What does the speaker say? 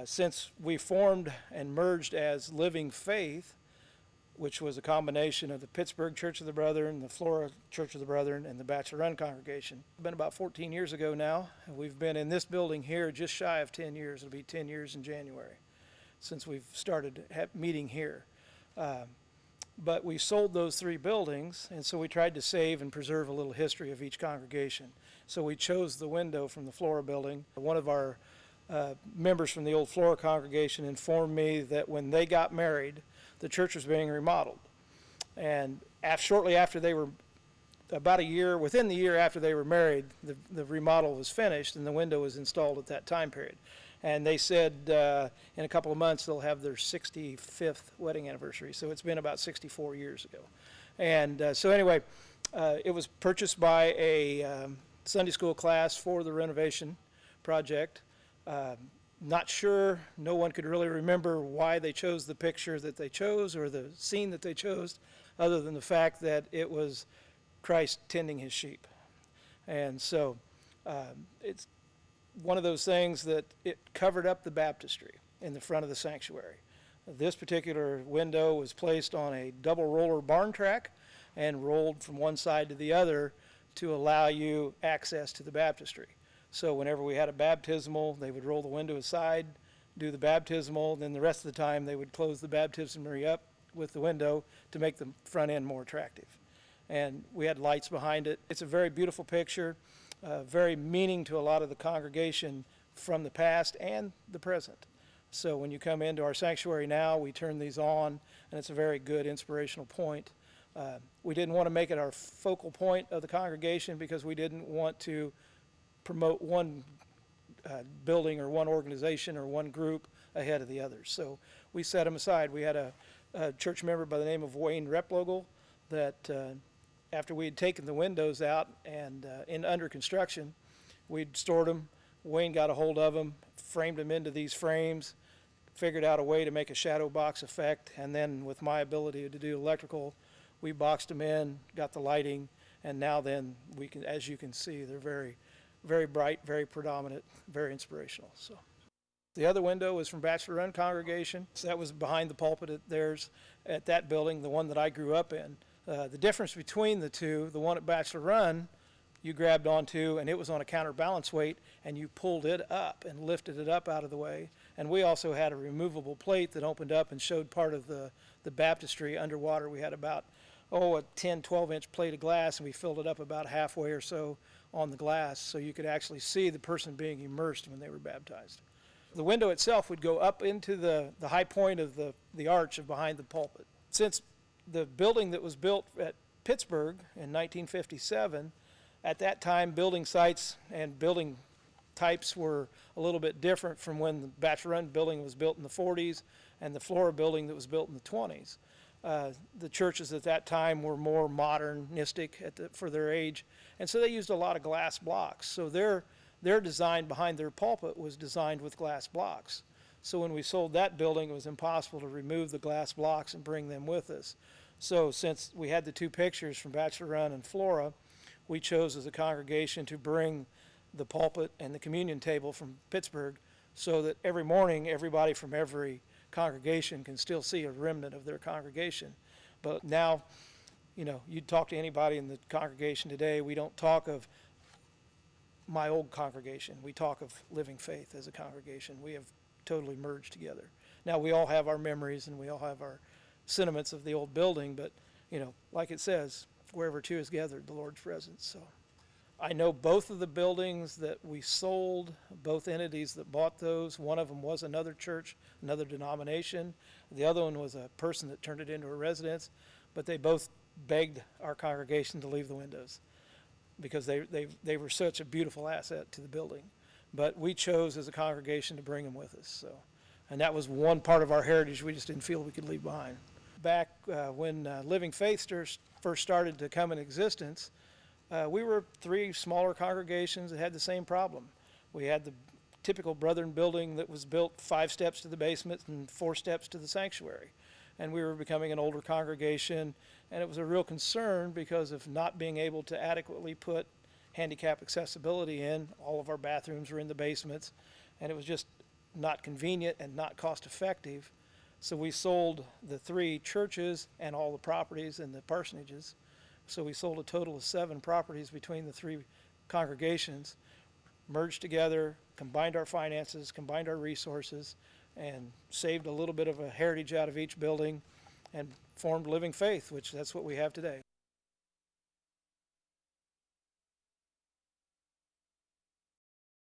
Since we formed and merged as Living Faith, which was a combination of the Pittsburgh Church of the Brethren, the Flora Church of the Brethren, and the Bachelor Run congregation. It's been about 14 years ago now, and we've been in this building here just shy of 10 years. It'll be 10 years in January since we've started meeting here. But we sold those 3 buildings, and so we tried to save and preserve a little history of each congregation. So we chose the window from the Flora building. One of our members from the old Flora congregation informed me that when they got married, the church was being remodeled. And shortly after they were, about a year, within the year after they were married, the remodel was finished and the window was installed at that time period. And they said in a couple of months they'll have their 65th wedding anniversary. So it's been about 64 years ago. And so anyway, it was purchased by a Sunday school class for the renovation project. Not sure, no one could really remember why they chose the picture that they chose or the scene that they chose, other than the fact that it was Christ tending his sheep. And so it's one of those things that it covered up the baptistry in the front of the sanctuary. This particular window was placed on a double roller barn track and rolled from one side to the other to allow you access to the baptistry. So whenever we had a baptismal, they would roll the window aside, do the baptismal, then the rest of the time they would close the baptismary up with the window to make the front end more attractive. And we had lights behind it. It's a very beautiful picture, very meaning to a lot of the congregation from the past and the present. So when you come into our sanctuary now, we turn these on, and it's a very good inspirational point. We didn't want to make it our focal point of the congregation because we didn't want to promote one building or one organization or one group ahead of the others. So we set them aside. We had a church member by the name of Wayne Replogle that after we had taken the windows out and under construction, we'd stored them. Wayne got a hold of them, framed them into these frames, figured out a way to make a shadow box effect, and then with my ability to do electrical, we boxed them in, got the lighting, and now then we can, as you can see, they're very, very bright, very predominant, very inspirational. So the other window was from Bachelor Run congregation. So that was behind the pulpit at theirs at that building, the one that I grew up in. The difference between the two, the one at Bachelor Run, you grabbed onto and it was on a counterbalance weight and you pulled it up and lifted it up out of the way. And we also had a removable plate that opened up and showed part of the baptistry underwater. We had about, a 10, 12-inch plate of glass, and we filled it up about halfway or so on the glass so you could actually see the person being immersed when they were baptized. The window itself would go up into the high point of the arch of behind the pulpit. Since the building that was built at Pittsburgh in 1957, at that time building sites and building types were a little bit different from when the Bachelor Run building was built in the 40s and the Flora building that was built in the 20s. The churches at that time were more modernistic for their age, and so they used a lot of glass blocks. So their design behind their pulpit was designed with glass blocks. So when we sold that building, it was impossible to remove the glass blocks and bring them with us. So since we had the 2 pictures from Bachelor Run and Flora, we chose as a congregation to bring the pulpit and the communion table from Pittsburgh so that every morning everybody from every congregation can still see a remnant of their congregation. But now, you'd talk to anybody in the congregation today, we don't talk of my old congregation. We talk of Living Faith as a congregation. We have totally merged together. Now we all have our memories and we all have our sentiments of the old building, but like it says, wherever 2 is gathered, the Lord's presence. So I know both of the buildings that we sold, both entities that bought those. One of them was another church, another denomination. The other one was a person that turned it into a residence, but they both begged our congregation to leave the windows because they were such a beautiful asset to the building. But we chose as a congregation to bring them with us. So, and that was one part of our heritage we just didn't feel we could leave behind. Back when Living Faith first started to come in existence, we were 3 smaller congregations that had the same problem. We had the typical Brethren building that was built 5 steps to the basement and 4 steps to the sanctuary. And we were becoming an older congregation, and it was a real concern because of not being able to adequately put handicap accessibility in. All of our bathrooms were in the basements, and it was just not convenient and not cost effective. So we sold the 3 churches and all the properties and the parsonages. So we sold a total of 7 properties between the 3 congregations, merged together, combined our finances, combined our resources, and saved a little bit of a heritage out of each building and formed Living Faith, which that's what we have today.